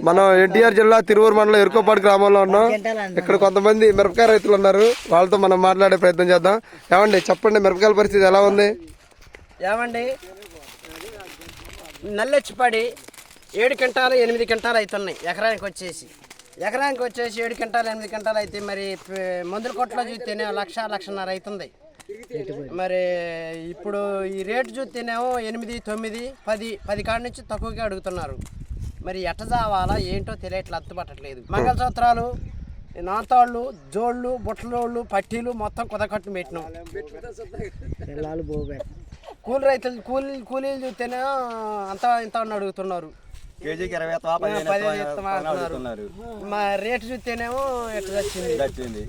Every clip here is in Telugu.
మనం ఎన్టీఆర్ జిల్లా తిరువూరు మండలం ఎరుకోపాడు గ్రామంలో ఉన్నాం. ఇక్కడ కొంతమంది మిరపకాయ రైతులు ఉన్నారు, వాళ్ళతో మనం మాట్లాడే ప్రయత్నం చేద్దాం. ఏమండి చెప్పండి, మిరపకాయల పరిస్థితి ఎలా ఉంది? ఏమండి, నల్లెచ్చిపడి 7 క్వింటాలు 8 క్వింటాలు అవుతున్నాయి ఎకరానికి వచ్చేసి 7 క్వింటాలు 8 క్వింటాలు అయితే మరి మందుల కొట్లో చూస్తేనే 1,00,000-1,50,000 అవుతుంది. మరి ఇప్పుడు ఈ రేటు చూస్తేనేమో 8, 9, 10 కాడి నుంచి తక్కువగా అడుగుతున్నారు. మరి ఎట్ట చావాలా ఏంటో తెలియట్లేదు, అత్తుపట్టట్లేదు. మంగళసూత్రాలు, నాతాళ్ళు, జోళ్ళు, బుట్టలోళ్ళు, పట్టీలు మొత్తం కుదకట్టు పెట్టినాం. కూలి రైతులు కూలీలు చూస్తేనే ఇంత అడుగుతున్నారు. కేజీకి 20 మా రేటు చూస్తేనేమో ఎట్లా వచ్చింది.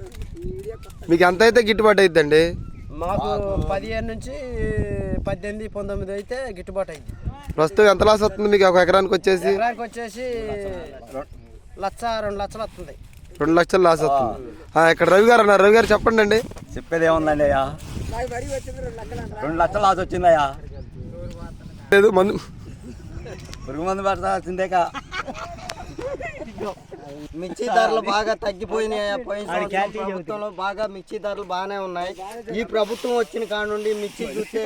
మీకు ఎంత అయితే గిట్టుబాటు అయిద్దండి? మాకు 15 నుంచి 18, 19 అయితే గిట్టుబాటు అయింది. ప్రస్తుతం ఎంత లాస్ వస్తుంది మీకు ఒక ఎకరానికి వచ్చేసి? ఎకరానికి వచ్చేసి 1,00,000-2 లక్షలు వస్తుంది. 2 లక్షలు లాస్ వస్తుంది. ఇక్కడ రవి గారు అన్నారు, రవి గారు చెప్పండి అండి. చెప్పేది ఏముందండి అయ్యా, 2 లక్షలు లాస్ వచ్చిందయ్యా. లేదు మందు పురుగు మందు పట్టాల్సిందేకా. మిర్చి ధరలు బాగా తగ్గిపోయినాయి. పోయిన సంవత్సరం ప్రభుత్వంలో బాగా మిర్చి ధరలు బాగానే ఉన్నాయి. ఈ ప్రభుత్వం వచ్చిన కాడ నుండి మిర్చి చూస్తే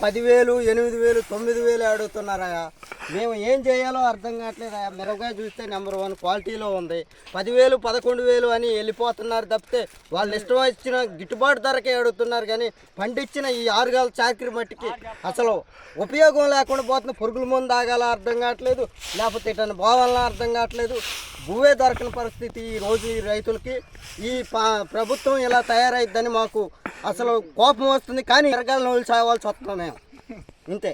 10,000, 8,000, 9,000 అడుగుతున్నారయ్యా. మేము ఏం చేయాలో అర్థం కావట్లేదు. మిరపకాయ చూస్తే నెంబర్ 1 క్వాలిటీలో ఉంది. 10,000, 11,000 అని వెళ్ళిపోతున్నారు తప్పితే వాళ్ళు ఇష్టం వచ్చిన గిట్టుబాటు ధరకే అడుగుతున్నారు. కానీ పండించిన ఈ 6 గాల చాకరీ మట్టికి అసలు ఉపయోగం లేకుండా పోతుంది. పురుగుల మందు ఆగాల అర్థం కావట్లేదు, లేకపోతే ఇటన్నా పోవాలన్నా అర్థం కావట్లేదు. భూవే దొరకని పరిస్థితి ఈ రోజు ఈ రైతులకి. ఈ ప్రభుత్వం ఇలా తయారైద్దని మాకు అసలు కోపం వస్తుంది. కానీ ఎరగాల నోళ్ళు చావాల్సి వస్తున్నాం మేము, ఇంతే.